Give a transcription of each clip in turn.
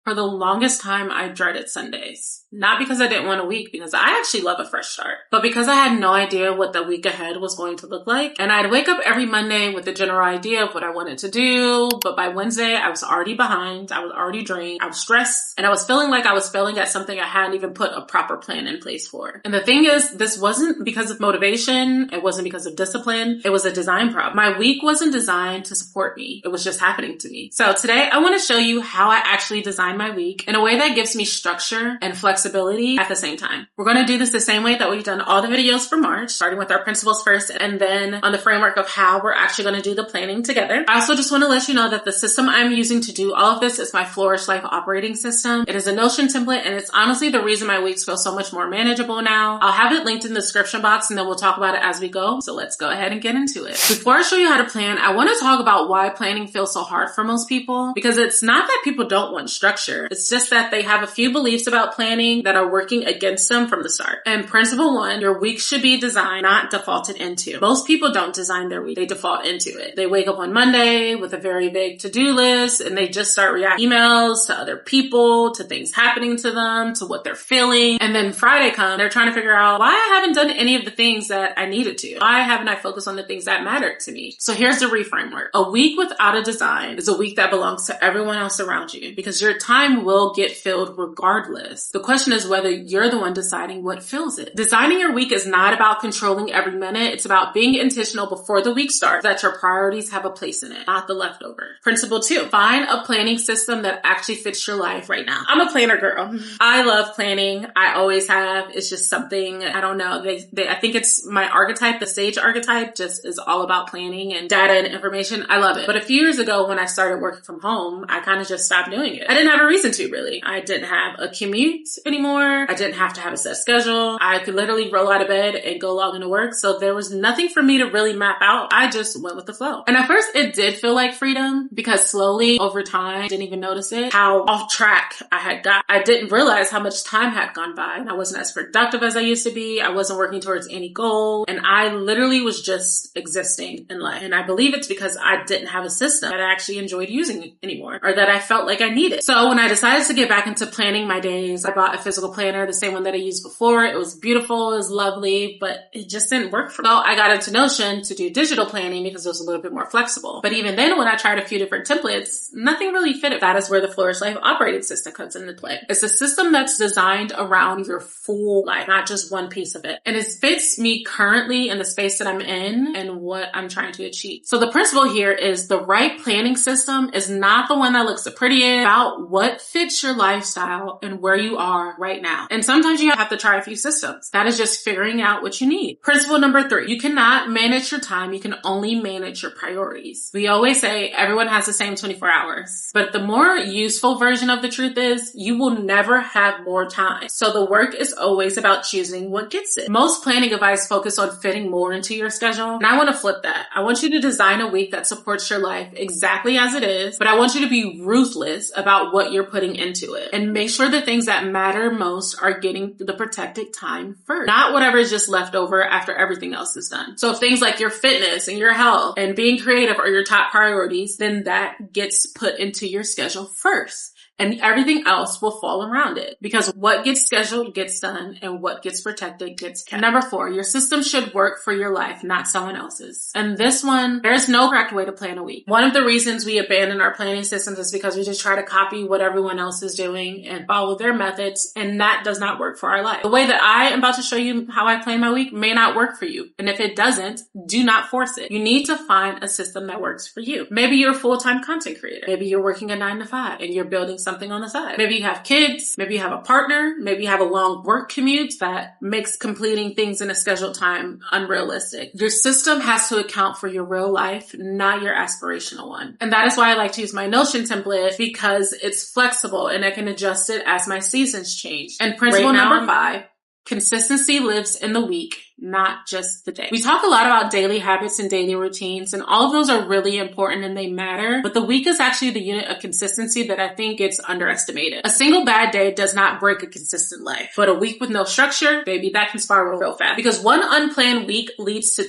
For the longest time, I dreaded Sundays. Not because I didn't want a week, because I actually love a fresh start, but because I had no idea what the week ahead was going to look like. And I'd wake up every Monday with a general idea of what I wanted to do, but by Wednesday, I was already behind, I was already drained, I was stressed, and I was feeling like I was failing at something I hadn't even put a proper plan in place for. And the thing is, this wasn't because of motivation, it wasn't because of discipline, it was a design problem. My week wasn't designed to support me, it was just happening to me. So today, I want to show you how I actually design my week in a way that gives me structure and flexibility at the same time. We're going to do this the same way that we've done all the videos for March, starting with our principles first, and then on the framework of how we're actually going to do the planning together. I also just want to let you know that the system I'm using to do all of this is my Flourish Life operating system. It is a Notion template, and it's honestly the reason my weeks feel so much more manageable now. I'll have it linked in the description box, and then we'll talk about it as we go. So let's go ahead and get into it. Before I show you how to plan, I want to talk about why planning feels so hard for most people, because it's not that people don't want structure. It's just that they have a few beliefs about planning that are working against them from the start. And principle one, your week should be designed, not defaulted into. Most people don't design their week, they default into it. They wake up on Monday with a very vague to-do list and they just start reacting emails to other people, to things happening to them, to what they're feeling. And then Friday comes, they're trying to figure out why I haven't done any of the things that I needed to. Why haven't I focused on the things that mattered to me? So here's the reframework. A week without a design is a week that belongs to everyone else around you, because your time will get filled regardless. The question is whether you're the one deciding what fills it. Designing your week is not about controlling every minute. It's about being intentional before the week starts, that your priorities have a place in it, not the leftover. Principle two, find a planning system that actually fits your life right now. I'm a planner girl. I love planning. I always have. It's just something, I don't know. I think it's my archetype, the sage archetype just is all about planning and data and information. I love it. But a few years ago when I started working from home, I kind of just stopped doing it. I didn't have a reason to, really. I didn't have a commute anymore. I didn't have to have a set schedule. I could literally roll out of bed and go log into work. So there was nothing for me to really map out. I just went with the flow. And at first it did feel like freedom, because slowly over time, I didn't even notice it, how off track I had got. I didn't realize how much time had gone by and I wasn't as productive as I used to be. I wasn't working towards any goal. And I literally was just existing in life. And I believe it's because I didn't have a system that I actually enjoyed using anymore, or that I felt like I needed. So when I decided to get back into planning my days, I bought a physical planner, the same one that I used before. It was beautiful, it was lovely, but it just didn't work for me. So I got into Notion to do digital planning because it was a little bit more flexible. But even then, when I tried a few different templates, nothing really fit. That is where the Flourish Life operating system comes into play. It's a system that's designed around your full life, not just one piece of it. And it fits me currently in the space that I'm in and what I'm trying to achieve. So the principle here is the right planning system is not the one that looks the prettiest, about what fits your lifestyle and where you are right now. And sometimes you have to try a few systems. That is just figuring out what you need. Principle number three, you cannot manage your time. You can only manage your priorities. We always say everyone has the same 24 hours, but the more useful version of the truth is you will never have more time. So the work is always about choosing what gets it. Most planning advice focus on fitting more into your schedule. And I want to flip that. I want you to design a week that supports your life exactly as it is, but I want you to be ruthless about what you're putting into it and make sure the things that matter most are getting the protected time first, not whatever is just left over after everything else is done. So if things like your fitness and your health and being creative are your top priorities, then that gets put into your schedule first. And everything else will fall around it, because what gets scheduled gets done and what gets protected gets kept. Number four, your system should work for your life, not someone else's. And this one, there's no correct way to plan a week. One of the reasons we abandon our planning systems is because we just try to copy what everyone else is doing and follow their methods, and that does not work for our life. The way that I am about to show you how I plan my week may not work for you. And if it doesn't, do not force it. You need to find a system that works for you. Maybe you're a full-time content creator. Maybe you're working a 9 to 5 and you're building something on the side. Maybe you have kids, maybe you have a partner, maybe you have a long work commute that makes completing things in a scheduled time unrealistic. Your system has to account for your real life, not your aspirational one. And that is why I like to use my Notion template, because it's flexible and I can adjust it as my seasons change. And principle number 5, consistency lives in the week, not just the day. We talk a lot about daily habits and daily routines, and all of those are really important and they matter, but the week is actually the unit of consistency that I think gets underestimated. A single bad day does not break a consistent life, but a week with no structure, baby, that can spiral real fast. Because one unplanned week leads to,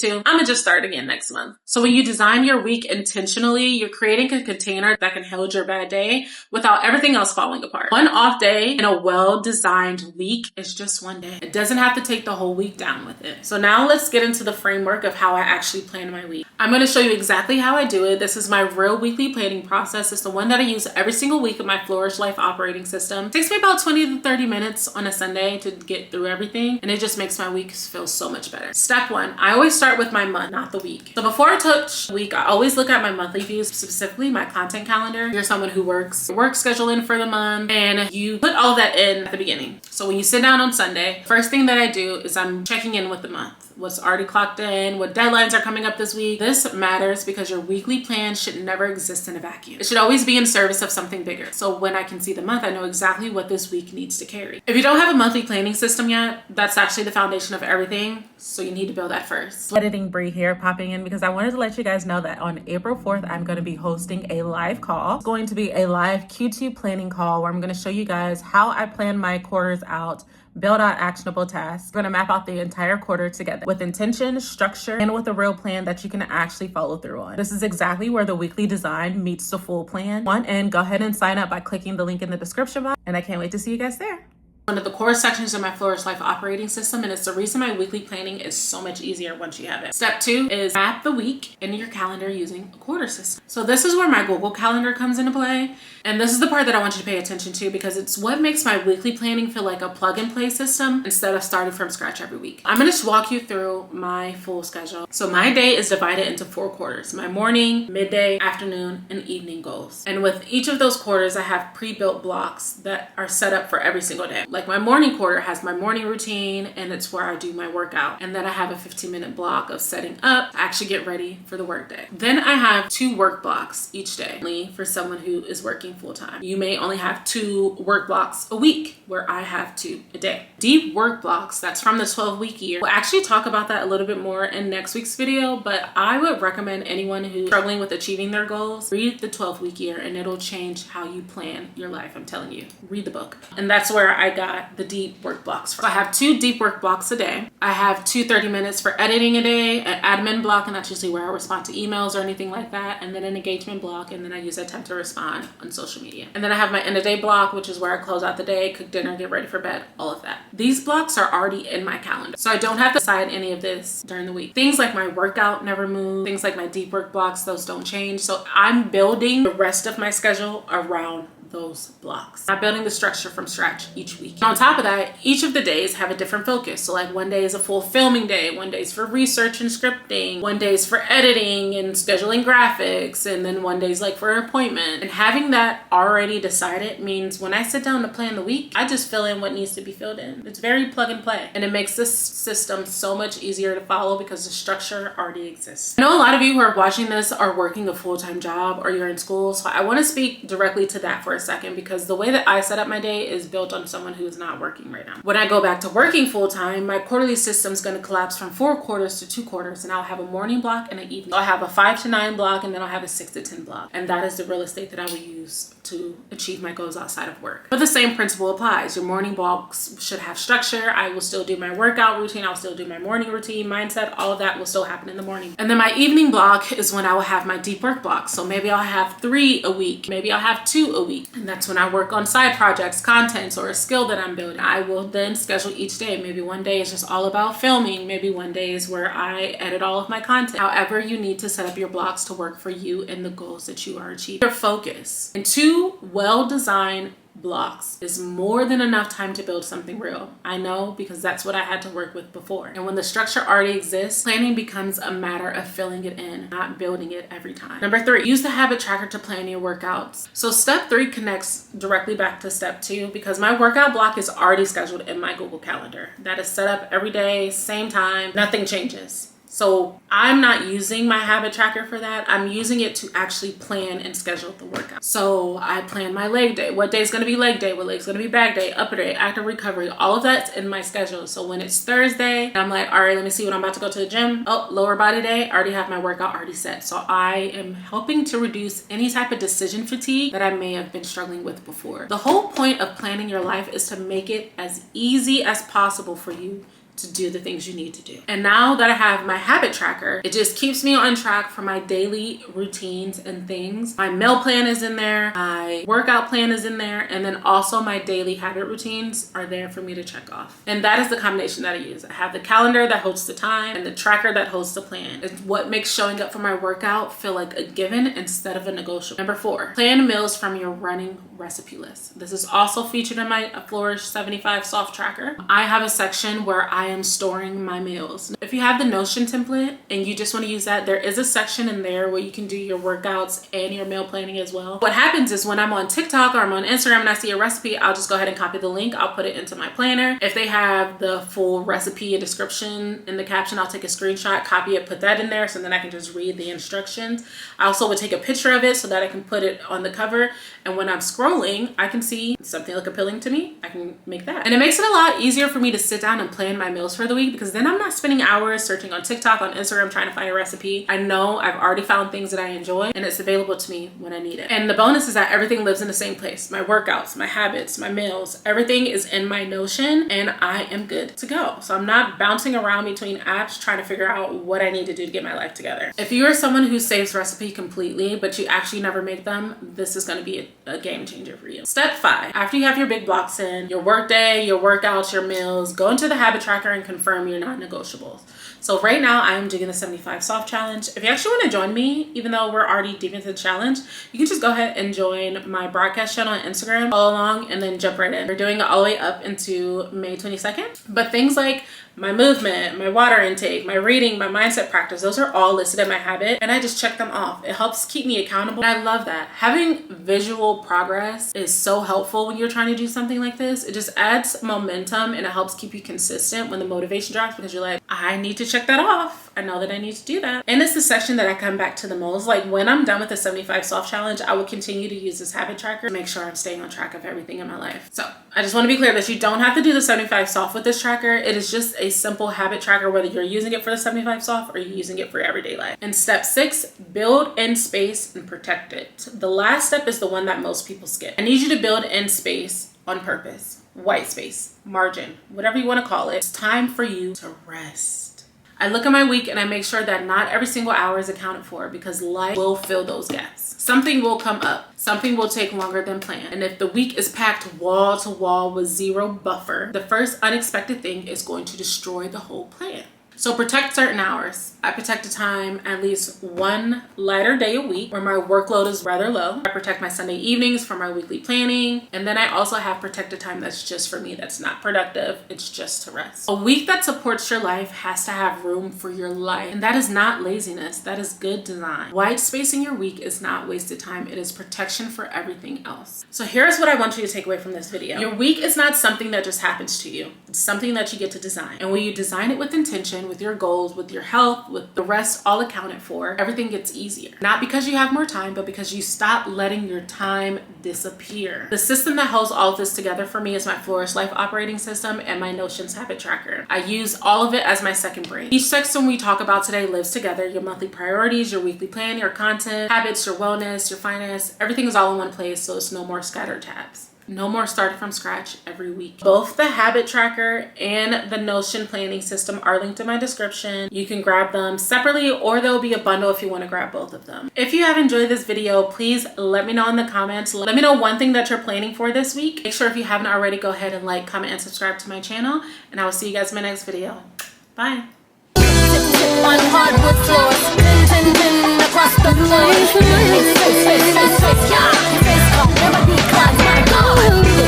I'm gonna just start again next month. So when you design your week intentionally, you're creating a container that can hold your bad day without everything else falling apart. One off day in a well-designed week is just one day. It doesn't have to take the whole week down with it. So now let's get into the framework of how I actually plan my week. I'm going to show you exactly how I do it. This is my real weekly planning process. It's the one that I use every single week of my Flourish Life operating system. It takes me about 20 to 30 minutes on a Sunday to get through everything, and it just makes my week feel so much better. Step one, I always start with my month, not the week. So before I touch the week, I always look at my monthly views, specifically my content calendar. You're someone who works work schedule in for the month, and you put all that in at the beginning. So when you sit down on Sunday, first thing that I do is I'm checking in with the month. What's already clocked in, what deadlines are coming up this week. This matters because your weekly plan should never exist in a vacuum. It should always be in service of something bigger. So when I can see the month, I know exactly what this week needs to carry. If you don't have a monthly planning system yet, that's actually the foundation of everything. So you need to build that first. Editing Bree here, popping in because I wanted to let you guys know that on April 4th, I'm going to be hosting a live call. It's going to be a live Q2 planning call where I'm going to show you guys how I plan my quarters out, build out actionable tasks. We're gonna map out the entire quarter together with intention, structure, and with a real plan that you can actually follow through on. This is exactly where the weekly design meets the full plan. And go ahead and sign up by clicking the link in the description box, and I can't wait to see you guys there. One of the core sections of my Flourish Life operating system, and it's the reason my weekly planning is so much easier once you have it. Step 2 is map the week into your calendar using a quarter system. So this is where my Google Calendar comes into play. And this is the part that I want you to pay attention to because it's what makes my weekly planning feel like a plug and play system instead of starting from scratch every week. I'm going to walk you through my full schedule. So my day is divided into 4 quarters: my morning, midday, afternoon, and evening goals. And with each of those quarters, I have pre-built blocks that are set up for every single day. Like my morning quarter has my morning routine, and it's where I do my workout. And then I have a 15-minute block of setting up to actually get ready for the workday. Then I have 2 work blocks each day for someone who is working full-time. You may only have 2 work blocks a week, where I have 2 a day. Deep work blocks, that's from the 12-week year. We'll actually talk about that a little bit more in next week's video, but I would recommend anyone who's struggling with achieving their goals, read the 12-week year and it'll change how you plan your life. I'm telling you, read the book. And that's where I got the deep work blocks from. So I have 2 deep work blocks a day. I have 2 30 minutes for editing a day, an admin block, and that's usually where I respond to emails or anything like that, and then an engagement block, and then I use that time to respond on social media. And then I have my end of day block, which is where I close out the day, cook dinner, get ready for bed, all of that. These blocks are already in my calendar, so I don't have to decide any of this during the week. Things like my workout never move. Things like my deep work blocks, those don't change. So I'm building the rest of my schedule around those blocks. I'm building the structure from scratch each week. On top of that, each of the days have a different focus. So like one day is a full filming day, one day is for research and scripting, one day is for editing and scheduling graphics, and then one day is like for an appointment. And having that already decided means when I sit down to plan the week, I just fill in what needs to be filled in. It's very plug and play, and it makes this system so much easier to follow because the structure already exists. I know a lot of you who are watching this are working a full-time job or you're in school, so I want to speak directly to that for a second, because the way that I set up my day is built on someone who is not working right now. When I go back to working full-time, my quarterly system is going to collapse from 4 quarters to 2 quarters, and I'll have a morning block and an evening. I'll have a 5 to 9 block, and then I'll have a 6 to 10 block, and that is the real estate that I will use to achieve my goals outside of work. But the same principle applies. Your morning blocks should have structure. I will still do my workout routine. I'll still do my morning routine, mindset. All of that will still happen in the morning. And then my evening block is when I will have my deep work block. So maybe I'll have 3 a week. Maybe I'll have 2 a week. And that's when I work on side projects, contents, or a skill that I'm building. I will then schedule each day. Maybe one day is just all about filming. Maybe one day is where I edit all of my content. However, you need to set up your blocks to work for you and the goals that you are achieving. Your focus. And 2 well-designed blocks is more than enough time to build something real. I know, because that's what I had to work with before. And when the structure already exists, planning becomes a matter of filling it in, not building it every time. Number 3, use the habit tracker to plan your workouts. So step 3 connects directly back to step 2 because my workout block is already scheduled in my Google Calendar. That is set up every day, same time, nothing changes. So I'm not using my habit tracker for that. I'm using it to actually plan and schedule the workout. So I plan my leg day. What day is going to be leg day? What day is going to be back day, upper day, active recovery? All of that's in my schedule. So when it's Thursday, I'm like, all right, let me see what I'm about to go to the gym. Oh, lower body day. I already have my workout already set. So I am helping to reduce any type of decision fatigue that I may have been struggling with before. The whole point of planning your life is to make it as easy as possible for you to do the things you need to do. And now that I have my habit tracker, it just keeps me on track for my daily routines and things. My meal plan is in there, my workout plan is in there, and then also my daily habit routines are there for me to check off. And that is the combination that I use. I have the calendar that holds the time and the tracker that holds the plan. It's what makes showing up for my workout feel like a given instead of a negotiable. Number 4, plan meals from your running recipe list. This is also featured in my Flourish 75 soft tracker. I have a section where I am storing my meals. If you have the Notion template and you just want to use that, there is a section in there where you can do your workouts and your meal planning as well. What happens is when I'm on TikTok or I'm on Instagram and I see a recipe, I'll just go ahead and copy the link. I'll put it into my planner. If they have the full recipe and description in the caption, I'll take a screenshot, copy it, put that in there so then I can just read the instructions. I also would take a picture of it so that I can put it on the cover. And when I'm scrolling, I can see something look appealing to me. I can make that. And it makes it a lot easier for me to sit down and plan my meals for the week, because then I'm not spending hours searching on TikTok, on Instagram, trying to find a recipe. I know I've already found things that I enjoy and it's available to me when I need it. And the bonus is that everything lives in the same place. My workouts, my habits, my meals, everything is in my Notion and I am good to go. So I'm not bouncing around between apps trying to figure out what I need to do to get my life together. If you are someone who saves recipe completely, but you actually never make them, this is going to be a game changer for you. Step 5, after you have your big blocks in, your work day, your workouts, your meals, go into the habit tracker and confirm your non-negotiables. So right now I am doing the 75 soft challenge. If you actually want to join me, even though we're already deep into the challenge, you can just go ahead and join my broadcast channel on Instagram, follow along, and then jump right in. We're doing it all the way up into May 22nd. But things like my movement, my water intake, my reading, my mindset practice, those are all listed in my habit and I just check them off. It helps keep me accountable. And I love that. Having visual progress is so helpful when you're trying to do something like this. It just adds momentum and it helps keep you consistent when the motivation drops, because you're like, I need to check that off. I know that I need to do that. And it's the session that I come back to the most. Like when I'm done with the 75 soft challenge, I will continue to use this habit tracker to make sure I'm staying on track of everything in my life. So I just want to be clear that you don't have to do the 75 soft with this tracker. It is just a simple habit tracker, whether you're using it for the 75 soft or you're using it for everyday life. And step 6, build in space and protect it. The last step is the one that most people skip. I need you to build in space on purpose. White space, margin, whatever you want to call it. It's time for you to rest. I look at my week and I make sure that not every single hour is accounted for, because life will fill those gaps. Something will come up. Something will take longer than planned. And if the week is packed wall to wall with zero buffer, the first unexpected thing is going to destroy the whole plan. So protect certain hours. I protect a time at least one lighter day a week where my workload is rather low. I protect my Sunday evenings for my weekly planning. And then I also have protected time that's just for me, that's not productive. It's just to rest. A week that supports your life has to have room for your life. And that is not laziness. That is good design. White space in your week is not wasted time. It is protection for everything else. So here's what I want you to take away from this video. Your week is not something that just happens to you. It's something that you get to design. And when you design it with intention, with your goals, with your health, with the rest all accounted for, everything gets easier. Not because you have more time, but because you stop letting your time disappear. The system that holds all of this together for me is my Flourish Life operating system and my Notions habit tracker. I use all of it as my second brain. Each section we talk about today lives together. Your monthly priorities, your weekly plan, your content, habits, your wellness, your finance, everything is all in one place, so it's no more scattered tabs. No more starting from scratch every week. Both the habit tracker and the Notion planning system are linked in my description. You can grab them separately or there'll be a bundle if you want to grab both of them. If you have enjoyed this video, please let me know in the comments. Let me know one thing that you're planning for this week. Make sure if you haven't already, go ahead and like, comment, and subscribe to my channel. And I will see you guys in my next video. Bye. On hardwood floors, across the floor. Face, face, face, face, face, yeah. Face, never decline, my God.